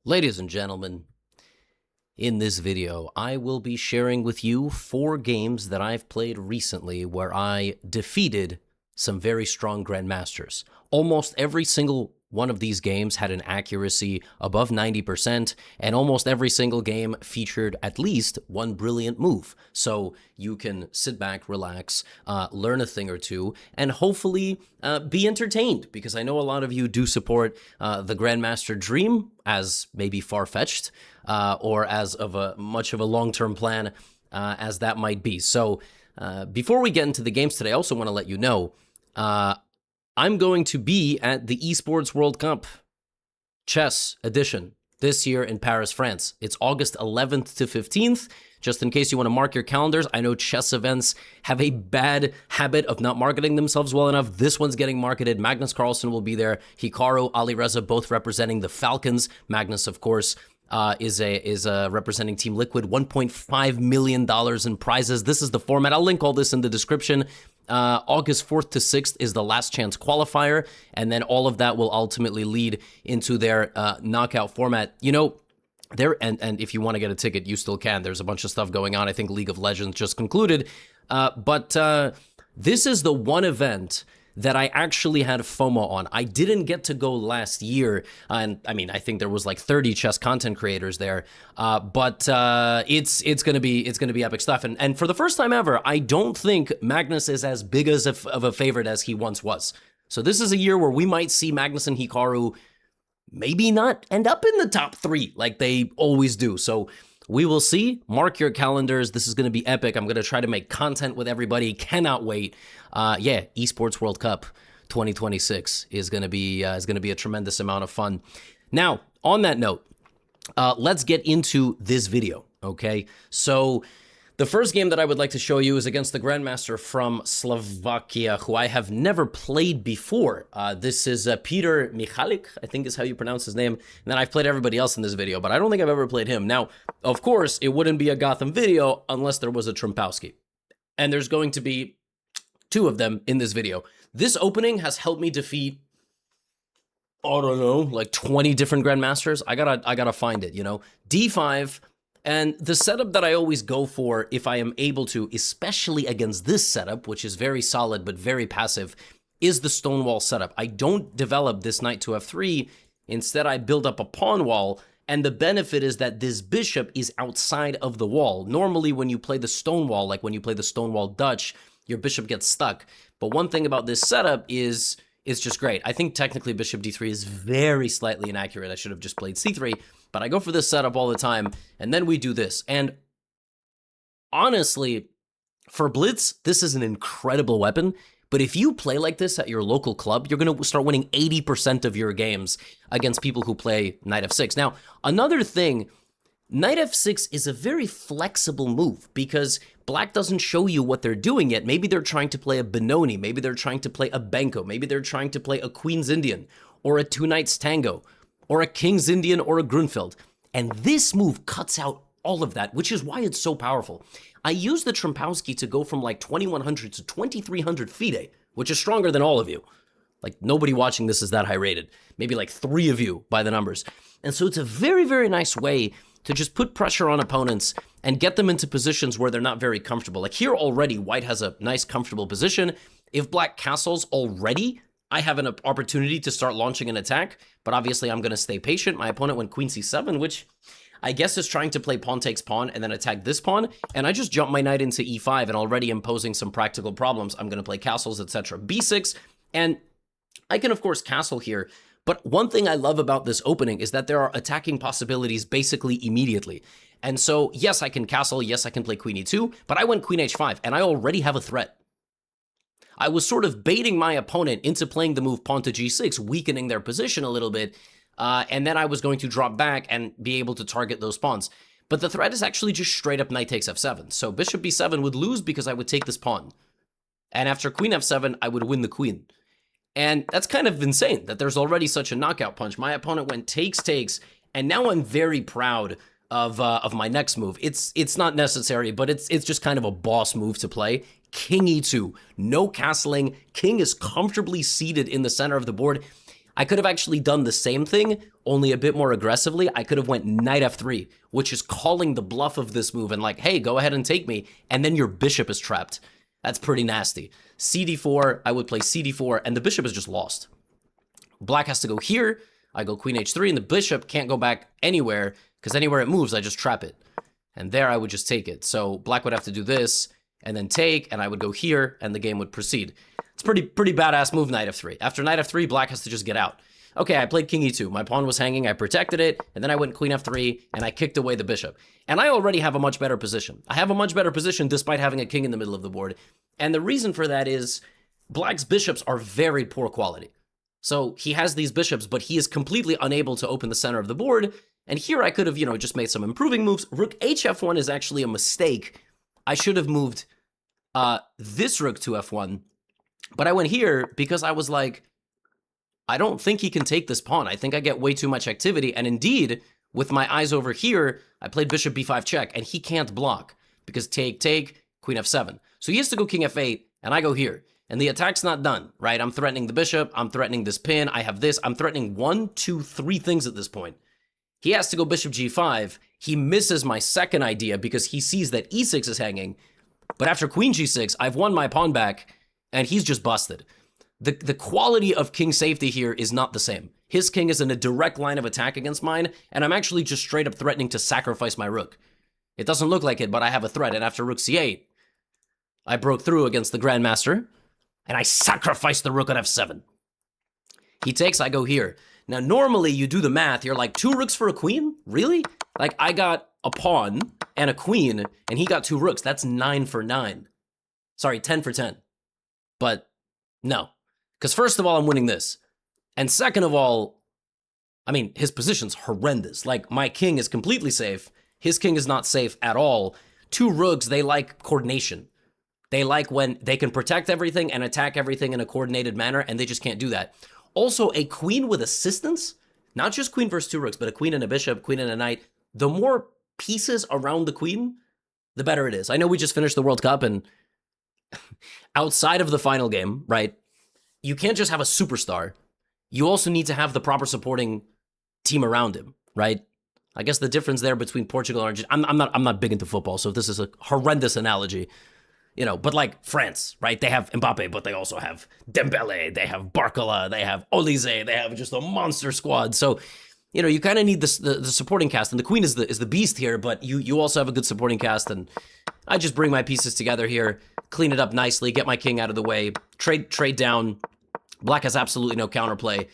Ladies and gentlemen, in this video, I will be sharing with you 4 games that I've played recently where I defeated some very strong Grandmasters. Almost every single one of these games had an accuracy above 90%, and almost every single game featured at least one brilliant move. So you can sit back, relax, learn a thing or two, and hopefully be entertained, because I know a lot of you do support the Grandmaster dream as maybe far-fetched, or as of a much of a long-term plan as that might be. So before we get into the games today, I also want to let you know I'm going to be at the Esports World Cup Chess Edition this year in Paris, France. It's August 11th to 15th. Just in case you want to mark your calendars, I know chess events have a bad habit of not marketing themselves well enough. This one's getting marketed. Magnus Carlsen will be there. Hikaru, Alireza, both representing the Falcons. Magnus, of course, is representing Team Liquid. $1.5 million in prizes. This is the format. I'll link all this in the description. August 4th to 6th is the last chance qualifier, and then all of that will ultimately lead into their knockout format. You know, and if you want to get a ticket, you still can. There's a bunch of stuff going on. I think League of Legends just concluded, but this is the one event that I actually had FOMO on. I didn't get to go last year, and I mean, I think there was like 30 chess content creators there, but it's gonna be epic stuff. And for the first time ever, I don't think Magnus is as big as of a favorite as he once was. So this is a year where we might see Magnus and Hikaru maybe not end up in the top 3 like they always do. So we will see. Mark your calendars. This is going to be epic. I'm going to try to make content with everybody. Cannot wait. Yeah, Esports World Cup 2026 is going to be a tremendous amount of fun. Now, on that note, let's get into this video. Okay, so the first game that I would like to show you is against the Grandmaster from Slovakia, who I have never played before. This is Peter Michalik, I think is how you pronounce his name. And then I've played everybody else in this video, but I don't think I've ever played him. Now, of course, it wouldn't be a Gotham video unless there was a Trumpowski. And there's going to be 2 of them in this video. This opening has helped me defeat, I don't know, like 20 different Grandmasters. I gotta find it, you know. D5. And the setup that I always go for, if I am able to, especially against this setup, which is very solid but very passive, is the Stonewall setup. I don't develop this knight to f3. Instead, I build up a pawn wall, and the benefit is that this bishop is outside of the wall. Normally, when you play the Stonewall, like when you play the Stonewall Dutch, your bishop gets stuck. But one thing about this setup is it's just great. I think technically bishop d3 is very slightly inaccurate. I should have just played c3. But I go for this setup all the time, and then we do this. And honestly, for blitz, this is an incredible weapon. But if you play like this at your local club, you're going to start winning 80% of your games against people who play knight f6. Now, another thing, knight f6 is a very flexible move because black doesn't show you what they're doing yet. Maybe they're trying to play a Benoni. Maybe they're trying to play a Benko. Maybe they're trying to play a Queen's Indian or a 2 Knights Tango, or a King's Indian, or a Grunfeld. And this move cuts out all of that, which is why it's so powerful. I use the Trumpowski to go from like 2100 to 2300 FIDE, which is stronger than all of you. Like nobody watching this is that high rated. Maybe like 3 of you by the numbers. And so it's a very, very nice way to just put pressure on opponents and get them into positions where they're not very comfortable. Like here already, white has a nice, comfortable position. If black castles already, I have an opportunity to start launching an attack, but obviously I'm going to stay patient. My opponent went queen c7, which I guess is trying to play pawn takes pawn and then attack this pawn, and I just jumped my knight into e5 and already imposing some practical problems. I'm going to play castles, etc. b6, and I can, of course, castle here, but one thing I love about this opening is that there are attacking possibilities basically immediately. And so, yes, I can castle, yes, I can play queen e2, but I went queen h5, and I already have a threat. I was sort of baiting my opponent into playing the move pawn to g6, weakening their position a little bit, and then I was going to drop back and be able to target those pawns. But the threat is actually just straight up knight takes f7. So bishop b7 would lose because I would take this pawn. And after queen f7, I would win the queen. And that's kind of insane that there's already such a knockout punch. My opponent went takes, and now I'm very proud of my next move. It's not necessary, but it's just kind of a boss move to play. King e2, no castling. King is comfortably seated in the center of the board. I could have actually done the same thing, only a bit more aggressively. I could have went knight f3, which is calling the bluff of this move and like, hey, go ahead and take me, and then your bishop is trapped. That's pretty nasty. cd4, I would play cd4, and the bishop is just lost. Black has to go here. I go queen h3, and the bishop can't go back anywhere, because anywhere it moves, I just trap it. And there I would just take it. So black would have to do this, and then take, and I would go here, and the game would proceed. It's pretty badass move, knight f3. After knight f3, black has to just get out. Okay, I played king e2. My pawn was hanging, I protected it, and then I went queen f3, and I kicked away the bishop. And I already have a much better position. I have a much better position despite having a king in the middle of the board. And the reason for that is black's bishops are very poor quality. So he has these bishops, but he is completely unable to open the center of the board. And here I could have, just made some improving moves. Rook hf1 is actually a mistake. I should have moved this rook to f1. But I went here because I was like, I don't think he can take this pawn. I think I get way too much activity. And indeed, with my eyes over here, I played bishop b5 check, and he can't block because take, queen f7. So he has to go king f8, and I go here. And the attack's not done, right? I'm threatening the bishop. I'm threatening this pin. I have this. I'm threatening 1, 2, 3 things at this point. He has to go bishop g5. He misses my second idea because he sees that e6 is hanging. But after queen g6, I've won my pawn back, and he's just busted. The quality of king safety here is not the same. His king is in a direct line of attack against mine, and I'm actually just straight up threatening to sacrifice my rook. It doesn't look like it, but I have a threat, and after rook c8, I broke through against the Grandmaster, and I sacrificed the rook on f7. He takes, I go here. Now, normally you do the math, you're like, 2 rooks for a queen? Really? Like, I got a pawn and a queen, and he got 2 rooks. That's 9 for 9. Sorry, 10 for 10. But no. Because first of all, I'm winning this. And second of all, I mean, his position's horrendous. Like, my king is completely safe. His king is not safe at all. 2 rooks, they like coordination. They like when they can protect everything and attack everything in a coordinated manner, and they just can't do that. Also, a queen with assistance, not just queen versus 2 rooks, but a queen and a bishop, queen and a knight, the more pieces around the queen, the better it is. I know we just finished the World Cup, and outside of the final game, right, you can't just have a superstar. You also need to have the proper supporting team around him, right? I guess the difference there between Portugal and Argentina, I'm not big into football, so this is a horrendous analogy, but like France, right? They have Mbappe, but they also have Dembele, they have Barcola, they have Olise, they have just a monster squad. So, you kind of need the supporting cast, and the queen is the beast here, but you also have a good supporting cast, and I just bring my pieces together here, clean it up nicely, get my king out of the way, trade down. Black has absolutely no counterplay.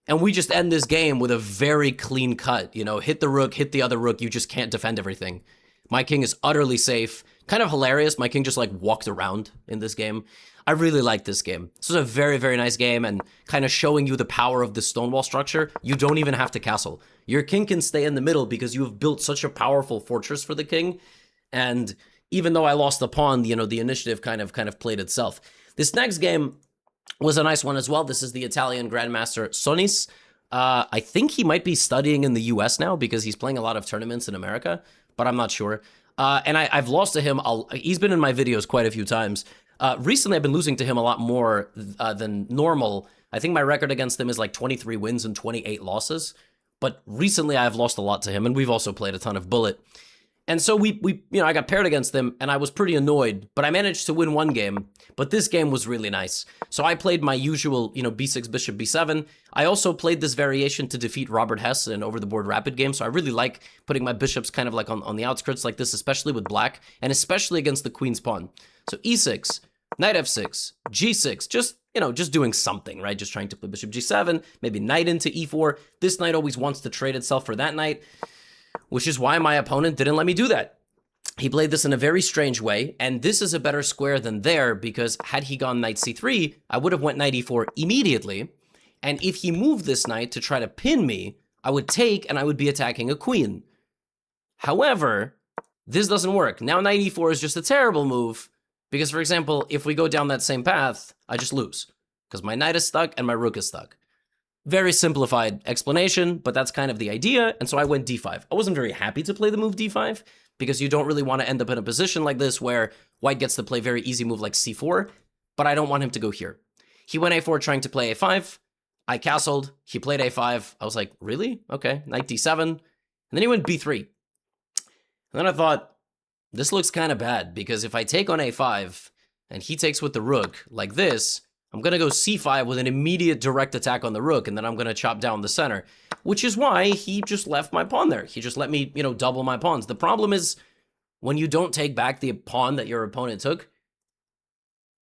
And we just end this game with a very clean cut. Hit the rook, hit the other rook. You just can't defend everything. My king is utterly safe. Kind of hilarious. My king just like walked around in this game. I really like this game. This was a very, very nice game, and kind of showing you the power of the Stonewall structure. You don't even have to castle. Your king can stay in the middle because you have built such a powerful fortress for the king. And even though I lost the pawn, the initiative kind of played itself. This next game was a nice one as well. This is the Italian Grandmaster Sonis. I think he might be studying in the US now because he's playing a lot of tournaments in America, but I'm not sure. And I've lost to him. He's been in my videos quite a few times. Recently, I've been losing to him a lot more than normal. I think my record against him is like 23 wins and 28 losses. But recently, I've lost a lot to him, and we've also played a ton of bullet. And so I got paired against them, and I was pretty annoyed, but I managed to win one game. But this game was really nice. So I played my usual, b6, bishop, b7. I also played this variation to defeat Robert Hess in over-the-board rapid game. So I really like putting my bishops kind of like on the outskirts like this, especially with black, and especially against the queen's pawn. So e6, knight f6, g6, just doing something, right? Just trying to play bishop g7, maybe knight into e4. This knight always wants to trade itself for that knight, which is why my opponent didn't let me do that. He played this in a very strange way, and this is a better square than there, because had he gone knight c3, I would have went knight e4 immediately, and if he moved this knight to try to pin me, I would take, and I would be attacking a queen. However, this doesn't work. Now knight e4 is just a terrible move, because, for example, if we go down that same path, I just lose, because my knight is stuck and my rook is stuck. Very simplified explanation, but that's kind of the idea, and so I went d5. I wasn't very happy to play the move d5, because you don't really want to end up in a position like this where white gets to play very easy move like c4, but I don't want him to go here. He went a4 trying to play a5. I castled. He played a5. I was like, really? Okay, knight d7. And then he went b3. And then I thought, this looks kind of bad, because if I take on a5 and he takes with the rook like this, I'm going to go c5 with an immediate direct attack on the rook, and then I'm going to chop down the center, which is why he just left my pawn there. He just let me, double my pawns. The problem is, when you don't take back the pawn that your opponent took,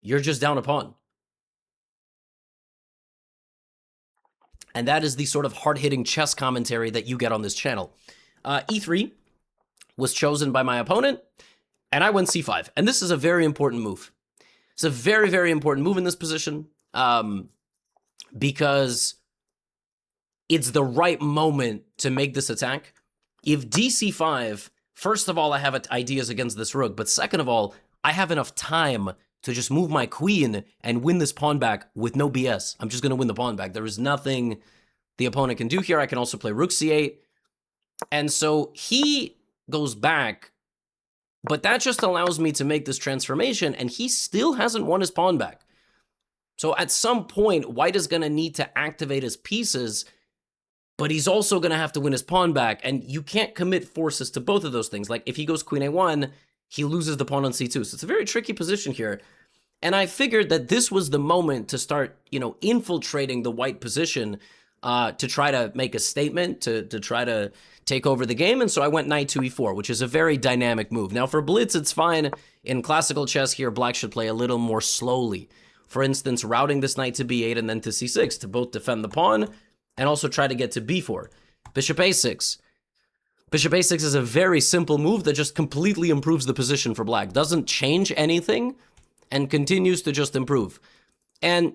you're just down a pawn. And that is the sort of hard-hitting chess commentary that you get on this channel. E3 was chosen by my opponent, and I went c5. And this is a very important move. It's a very, very important move in this position, because it's the right moment to make this attack. If dc5, first of all, I have ideas against this rook, but second of all, I have enough time to just move my queen and win this pawn back with no BS. I'm just going to win the pawn back. There is nothing the opponent can do here. I can also play rook c8. And so he goes back, but that just allows me to make this transformation, and he still hasn't won his pawn back. So at some point, white is going to need to activate his pieces, but he's also going to have to win his pawn back, and you can't commit forces to both of those things. Like, if he goes queen a1, he loses the pawn on c2. So it's a very tricky position here. And I figured that this was the moment to start, infiltrating the white position to try to make a statement, to try to take over the game. And so I went knight to e4, which is a very dynamic move. Now, for blitz, it's fine. In classical chess here, black should play a little more slowly. For instance, routing this knight to b8 and then to c6 to both defend the pawn and also try to get to b4. Bishop a6. Bishop a6 is a very simple move that just completely improves the position for black. Doesn't change anything and continues to just improve. And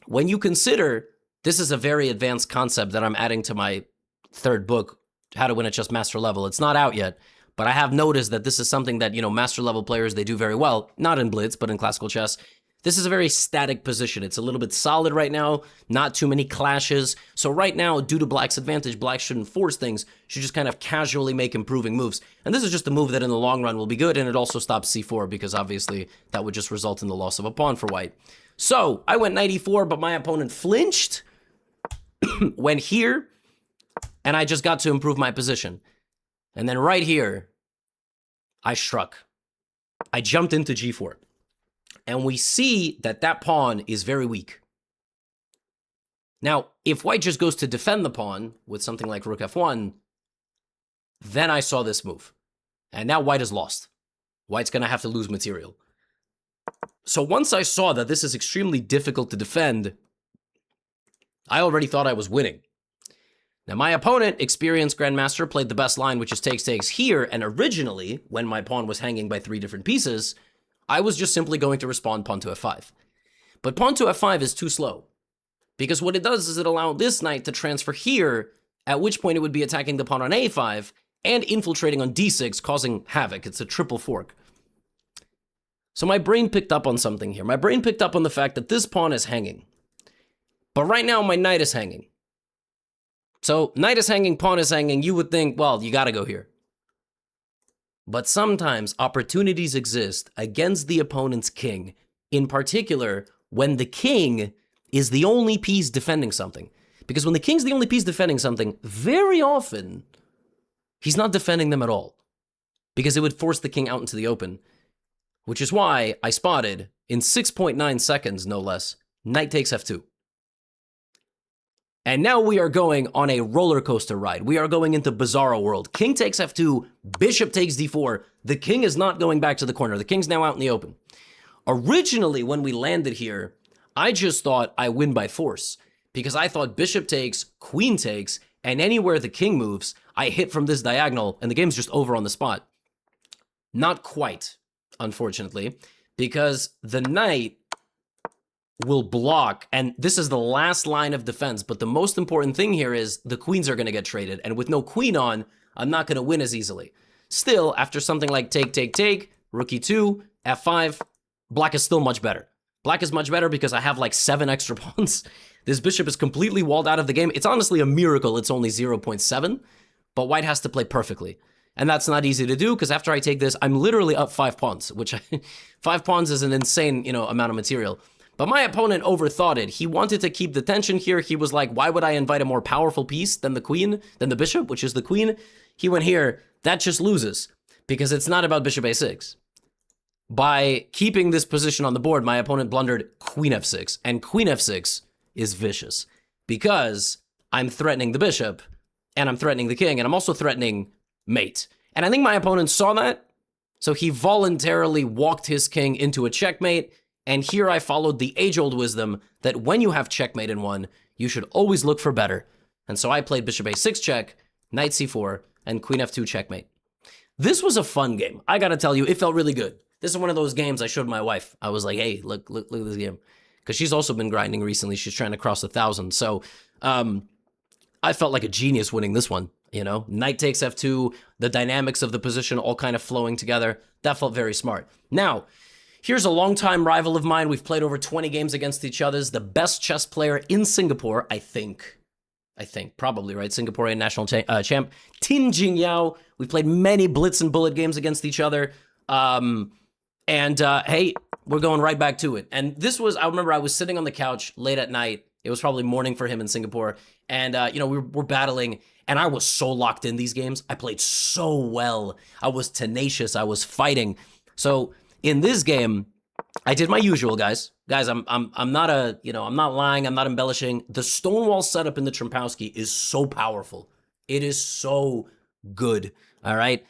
when you consider, this is a very advanced concept that I'm adding to my third book, How to Win at Chess Master Level. It's not out yet, but I have noticed that this is something that, master level players, they do very well. Not in blitz, but in classical chess. This is a very static position. It's a little bit solid right now, not too many clashes. So right now, due to black's advantage, black shouldn't force things, should just kind of casually make improving moves. And this is just a move that in the long run will be good, and it also stops c4, because obviously that would just result in the loss of a pawn for white. So I went knight e4, but my opponent flinched, went here, and I just got to improve my position. And then right here, I struck. I jumped into g4. And we see that that pawn is very weak. Now, if white just goes to defend the pawn with something like rook f1, then I saw this move. And now white is lost. White's going to have to lose material. So once I saw that this is extremely difficult to defend, I already thought I was winning. Now, my opponent, experienced Grandmaster, played the best line, which is takes, takes here. And originally, when my pawn was hanging by 3 different pieces, I was just simply going to respond pawn to f5. But pawn to f5 is too slow, because what it does is it allows this knight to transfer here, at which point it would be attacking the pawn on a5 and infiltrating on d6, causing havoc. It's a triple fork. So my brain picked up on something here. My brain picked up on the fact that this pawn is hanging. But right now, my knight is hanging. So knight is hanging, pawn is hanging. You would think, well, you got to go here. But sometimes opportunities exist against the opponent's king, in particular when the king is the only piece defending something. Because when the king's the only piece defending something, very often he's not defending them at all, because it would force the king out into the open, which is why I spotted in 6.9 seconds, no less, knight takes f2. And now we are going on a roller coaster ride. We are going into bizarro world. King takes f2, bishop takes d4. The king is not going back to the corner. The king's now out in the open. Originally, when we landed here, I just thought I win by force, because I thought bishop takes, queen takes, and anywhere the king moves, I hit from this diagonal, and the game's just over on the spot. Not quite, unfortunately, because the knight will block, and this is the last line of defense, but the most important thing here is the queens are going to get traded, and with no queen on, I'm not going to win as easily. Still, after something like take, take, take, rook e2, f5, black is still much better. Black is much better because I have like 7 extra pawns. This bishop is completely walled out of the game. It's honestly a miracle it's only 0.7, but white has to play perfectly. And that's not easy to do, because after I take this, I'm literally up 5 pawns, which 5 pawns is an insane, amount of material. But my opponent overthought it. He wanted to keep the tension here. He was like, why would I invite a more powerful piece than the queen, than the bishop, which is the queen? He went here. That just loses because it's not about bishop a6. By keeping this position on the board, my opponent blundered queen f6. And queen f6 is vicious because I'm threatening the bishop and I'm threatening the king and I'm also threatening mate. And I think my opponent saw that. So he voluntarily walked his king into a checkmate. And here I followed the age-old wisdom that when you have checkmate in one, you should always look for better. And so I played bishop a6 check, knight c4, and queen f2 checkmate. This was a fun game. I gotta tell you, it felt really good. This is one of those games I showed my wife. I was like, hey, look at this game. Because she's also been grinding recently. She's trying to cross 1,000. So I felt like a genius winning this one. You know, knight takes f2, the dynamics of the position all kind of flowing together. That felt very smart. Now, here's a longtime rival of mine. We've played over 20 games against each other. The best chess player in Singapore, I think, probably, right? Singaporean national champ, Tin Jingyao. We've played many blitz and bullet games against each other. Hey, we're going right back to it. And this was, I remember I was sitting on the couch late at night. It was probably morning for him in Singapore. And, you know, we're battling. And I was so locked in these games. I played so well. I was tenacious. I was fighting. So in this game, I did my usual, guys. Guys, I'm not I'm not lying. I'm not embellishing. The Stonewall setup in the Trempowski is so powerful. It is so good. All right.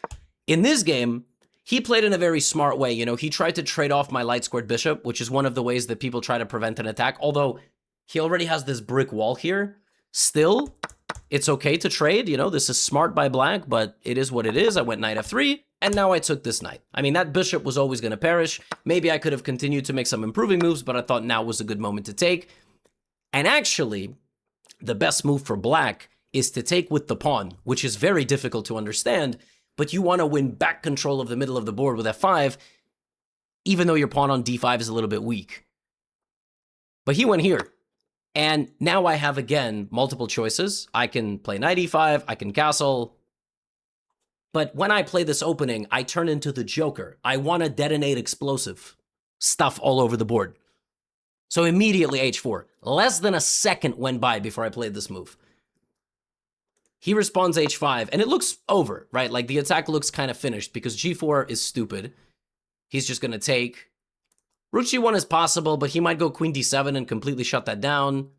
In this game, he played in a very smart way. You know, he tried to trade off my light squared bishop, which is one of the ways that people try to prevent an attack. Although he already has this brick wall here. Still, it's okay to trade. You know, this is smart by black, but it is what it is. I went knight f3, and now I took this knight. I mean, that bishop was always going to perish. Maybe I could have continued to make some improving moves, but I thought now was a good moment to take. And actually, the best move for black is to take with the pawn, which is very difficult to understand, but you want to win back control of the middle of the board with f5, even though your pawn on d5 is a little bit weak. But he went here. And now I have, again, multiple choices. I can play knight e5, I can castle. But when I play this opening, I turn into the Joker. I want to detonate explosive stuff all over the board. So immediately h4. Less than a second went by before I played this move. He responds h5, and it looks over, right? Like the attack looks kind of finished because g4 is stupid. He's just going to take. Rook g1 is possible, but he might go queen d7 and completely shut that down.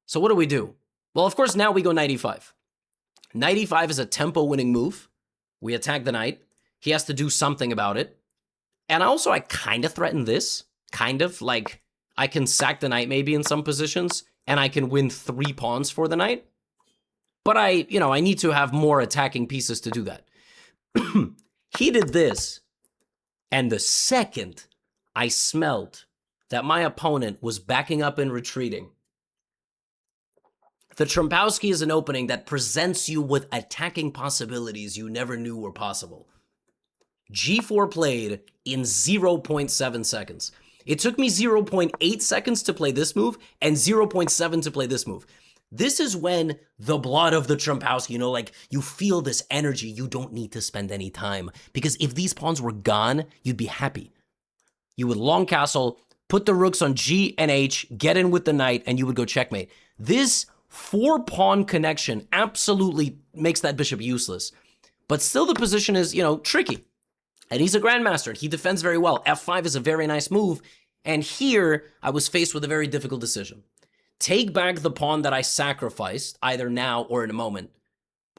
So what do we do? Well, of course, now we go knight e5. Knight e5 is a tempo-winning move. We attack the knight. He has to do something about it. And also, I kind of threaten this. Kind of. Like, I can sack the knight maybe in some positions, and I can win 3 pawns for the knight. But I need to have more attacking pieces to do that. He did this, and the second I smelled that my opponent was backing up and retreating. The Trempowski is an opening that presents you with attacking possibilities you never knew were possible. G4 played in 0.7 seconds. It took me 0.8 seconds to play this move and 0.7 to play this move. This is when the blood of the Trempowski, like you feel this energy. You don't need to spend any time because if these pawns were gone, you'd be happy. You would long castle, put the rooks on G and H, get in with the knight, and you would go checkmate. This 4-pawn connection absolutely makes that bishop useless. But still the position is, tricky. And he's a grandmaster. He defends very well. F5 is a very nice move. And here, I was faced with a very difficult decision. Take back the pawn that I sacrificed, either now or in a moment.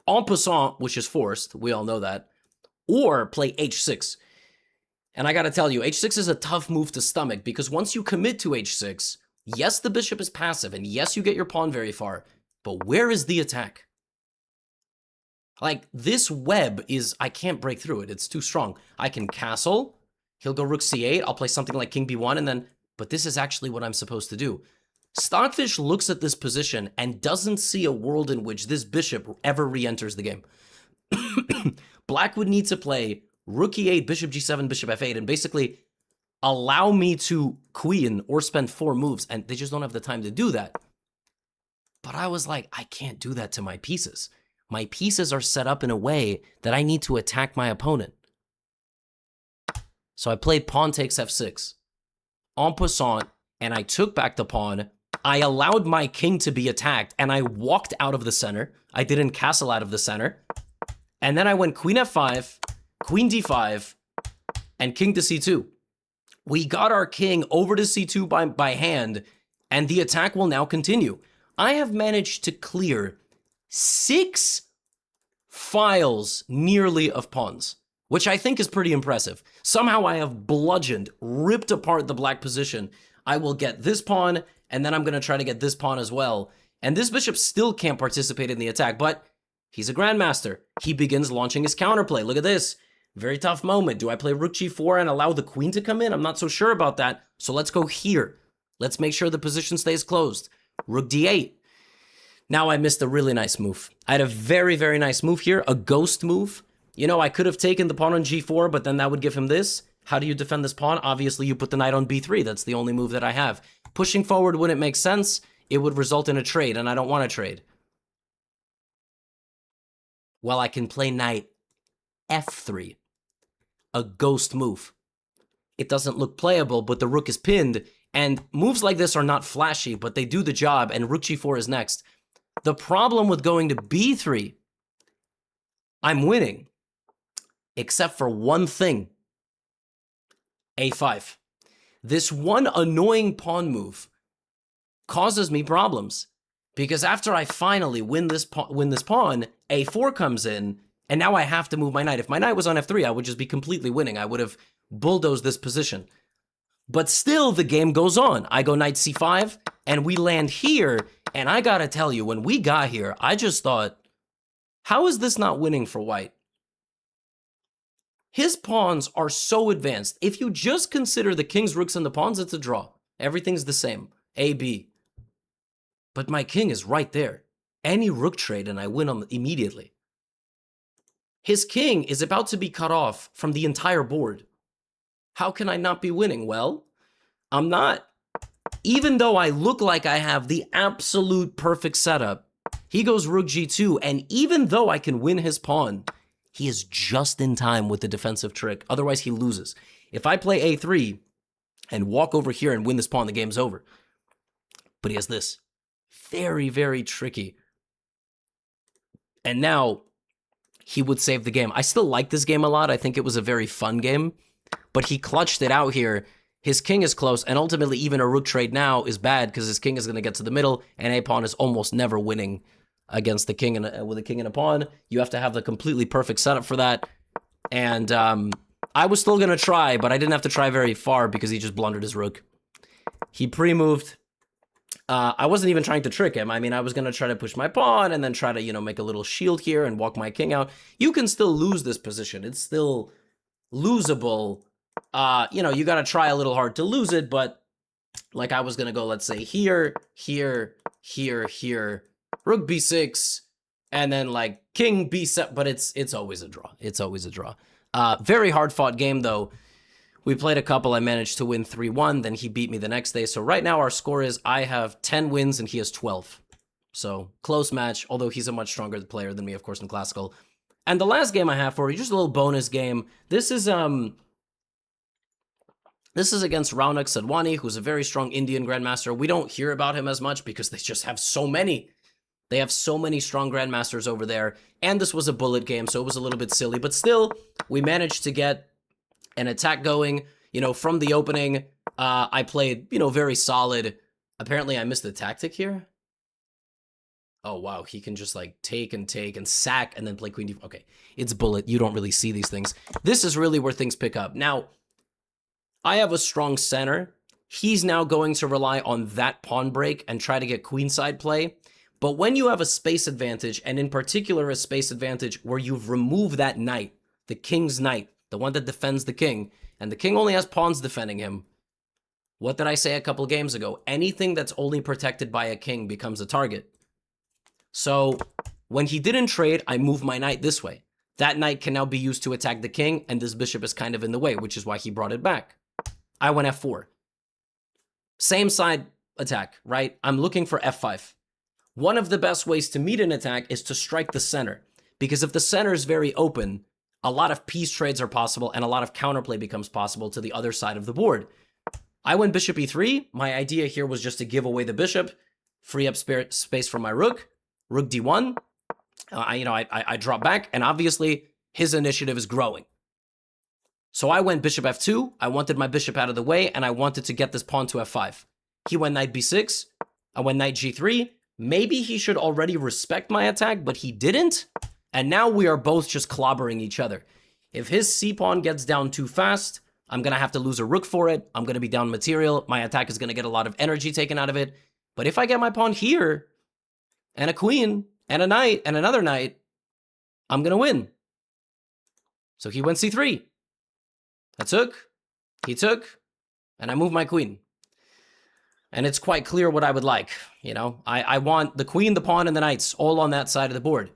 En passant, which is forced, we all know that. Or play h6. And I gotta tell you, h6 is a tough move to stomach because once you commit to h6, yes, the bishop is passive, and yes, you get your pawn very far, but where is the attack? Like, this web is, I can't break through it. It's too strong. I can castle. He'll go rook c8. I'll play something like king b1, and then, but this is actually what I'm supposed to do. Stockfish looks at this position and doesn't see a world in which this bishop ever re-enters the game. Black would need to play rook e8, bishop g7, bishop f8, and basically allow me to queen or spend 4 moves, and they just don't have the time to do that. But I was like, I can't do that to my pieces. My pieces are set up in a way that I need to attack my opponent. So I played pawn takes f6. En passant, and I took back the pawn. I allowed my king to be attacked, and I walked out of the center. I didn't castle out of the center. And then I went queen f5, queen d5, and king to c2. We got our king over to c2 by hand, and the attack will now continue. I have managed to clear 6 files nearly of pawns, which I think is pretty impressive. Somehow I have bludgeoned, ripped apart the black position. I will get this pawn, and then I'm going to try to get this pawn as well. And this bishop still can't participate in the attack, but he's a grandmaster. He begins launching his counterplay. Look at this. Very tough moment. Do I play rook g4 and allow the queen to come in? I'm not so sure about that. So let's go here. Let's make sure the position stays closed. Rook d8. Now I missed a really nice move. I had a very, very nice move here, a ghost move. You know, I could have taken the pawn on g4, but then that would give him this. How do you defend this pawn? Obviously, you put the knight on b3. That's the only move that I have. Pushing forward wouldn't make sense. It would result in a trade, and I don't want to trade. Well, I can play knight f3, a ghost move. It doesn't look playable, but the rook is pinned, and moves like this are not flashy, but they do the job, and rook g4 is next. The problem with going to b3, I'm winning, except for one thing, a5. This one annoying pawn move causes me problems, because after I finally win this pawn, a4 comes in, and now I have to move my knight. If my knight was on f3, I would just be completely winning. I would have bulldozed this position. But still, the game goes on. I go knight c5, and we land here, and I gotta tell you, when we got here, I just thought, how is this not winning for white? His pawns are so advanced. If you just consider the kings, rooks, and the pawns, it's a draw. Everything's the same. A, B. But my king is right there. Any rook trade, and I win immediately. His king is about to be cut off from the entire board. How can I not be winning? Well, I'm not. Even though I look like I have the absolute perfect setup, he goes rook g2, and even though I can win his pawn, he is just in time with the defensive trick. Otherwise, he loses. If I play a3 and walk over here and win this pawn, the game's over. But he has this. Very, very tricky. And now he would save the game. I still like this game a lot. I think it was a very fun game. But he clutched it out here. His king is close, and ultimately even a rook trade now is bad because his king is going to get to the middle, and a pawn is almost never winning against the king and with a king and a pawn. You have to have the completely perfect setup for that. And I was still going to try, but I didn't have to try very far because he just blundered his rook. He pre-moved. I wasn't even trying to trick him. I mean, I was going to try to push my pawn and then try to, you know, make a little shield here and walk my king out. You can still lose this position. It's still losable. You know, you got to try a little hard to lose it, but like I was going to go, let's say here, here, here, here, rook b6, and then like king b7, but it's always a draw. It's always a draw. Very hard fought game though. We played a couple. I managed to win 3-1. Then he beat me the next day. So right now our score is I have 10 wins and he has 12. So close match, although he's a much stronger player than me, of course, in classical. And the last game I have for you, just a little bonus game. This is against Raunak Sadhwani, who's a very strong Indian grandmaster. We don't hear about him as much because they just have so many. They have so many strong grandmasters over there. And this was a bullet game, so it was a little bit silly. But still, we managed to get an attack going, you know, from the opening. I played, you know, very solid. Apparently, I missed the tactic here. Oh, wow. He can just, like, take and sack and then play queen d4. Okay, it's bullet. You don't really see these things. This is really where things pick up. Now, I have a strong center. He's now going to rely on that pawn break and try to get queenside play. But when you have a space advantage, and in particular a space advantage where you've removed that knight, the king's knight, the one that defends the king, and the king only has pawns defending him. What did I say a couple games ago? Anything that's only protected by a king becomes a target. So when he didn't trade, I moved my knight this way. That knight can now be used to attack the king, and this bishop is kind of in the way, which is why he brought it back. I went f4. Same side attack, right? I'm looking for f5. One of the best ways to meet an attack is to strike the center, because if the center is very open, a lot of piece trades are possible and a lot of counterplay becomes possible to the other side of the board. I went bishop e3. My idea here was just to give away the bishop, free up space for my rook d1. I drop back, and obviously his initiative is growing. So I went bishop f2. I wanted my bishop out of the way, and I wanted to get this pawn to f5. He went knight b6. I went knight g3. Maybe he should already respect my attack, but he didn't. And now we are both just clobbering each other. If his c-pawn gets down too fast, I'm going to have to lose a rook for it. I'm going to be down material. My attack is going to get a lot of energy taken out of it. But if I get my pawn here, and a queen, and a knight, and another knight, I'm going to win. So he went c3. I took, he took, and I moved my queen. And it's quite clear what I would like. You know, I want the queen, the pawn, and the knights all on that side of the board.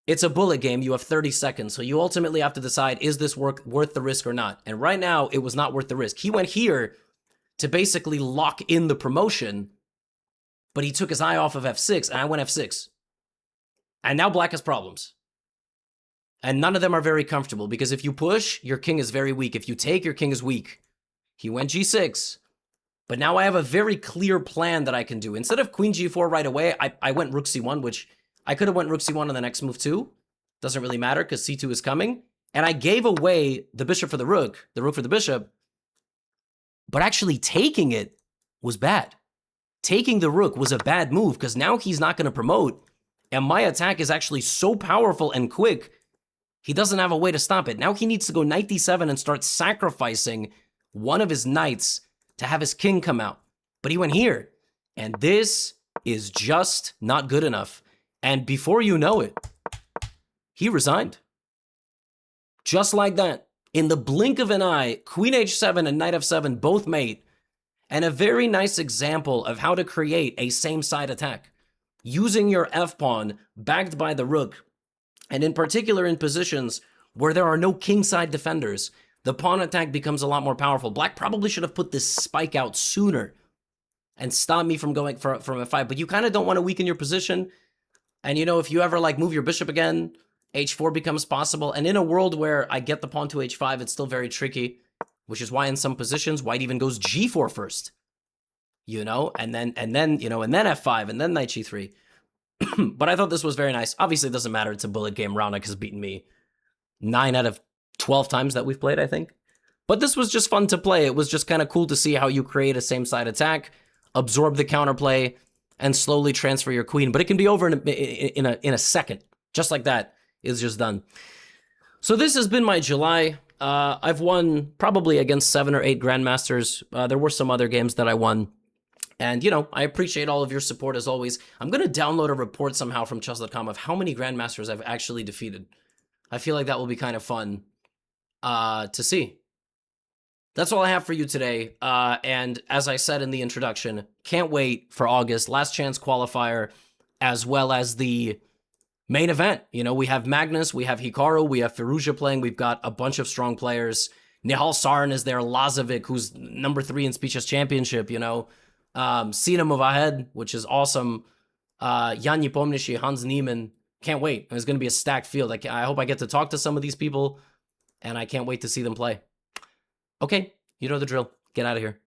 It's a bullet game. You have 30 seconds. So you ultimately have to decide, is this worth the risk or not? And right now, it was not worth the risk. He went here to basically lock in the promotion, but he took his eye off of f6, and I went f6. And now black has problems. And none of them are very comfortable, because if you push, your king is very weak. If you take, your king is weak. He went g6. But now I have a very clear plan that I can do. Instead of queen g4 right away, I went rook c1, which I could have went rook c1 on the next move too. Doesn't really matter because c2 is coming. And I gave away the bishop for the rook for the bishop. But actually taking it was bad. Taking the rook was a bad move because now he's not going to promote. And my attack is actually so powerful and quick, he doesn't have a way to stop it. Now he needs to go knight d7 and start sacrificing one of his knights to have his king come out. But he went here. And this is just not good enough. And before you know it, he resigned. Just like that. In the blink of an eye, queen h7 and knight f7 both mate. And a very nice example of how to create a same-side attack. Using your f-pawn backed by the rook. And in particular in positions where there are no king-side defenders, the pawn attack becomes a lot more powerful. Black probably should have put this spike out sooner and stopped me from going from f5. But you kind of don't want to weaken your position. And, you know, if you ever, like, move your bishop again, h4 becomes possible. And in a world where I get the pawn to h5, it's still very tricky, which is why in some positions, white even goes g4 first, you know, and then f5, and then knight g3. But I thought this was very nice. Obviously, it doesn't matter. It's a bullet game. Raonic has beaten me 9 out of 12 times that we've played, I think. But this was just fun to play. It was just kind of cool to see how you create a same-side attack, absorb the counterplay, and slowly transfer your queen. But it can be over in a second. Just like that. It's just done. So this has been my July. I've won probably against 7 or 8 Grandmasters. There were some other games that I won. And, you know, I appreciate all of your support as always. I'm going to download a report somehow from chess.com of how many Grandmasters I've actually defeated. I feel like that will be kind of fun to see. That's all I have for you today. And as I said in the introduction, can't wait for August, last chance qualifier, as well as the main event. You know, we have Magnus, we have Hikaru, we have Firouzja playing. We've got a bunch of strong players. Nihal Sarin is there, Lazovic, who's number 3 in Speed Chess Championship, you know. Sina Movahed, which is awesome. Jan Nepomniachtchi, Hans Niemann. Can't wait. It's going to be a stacked field. I hope I get to talk to some of these people, and I can't wait to see them play. Okay, you know the drill. Get out of here.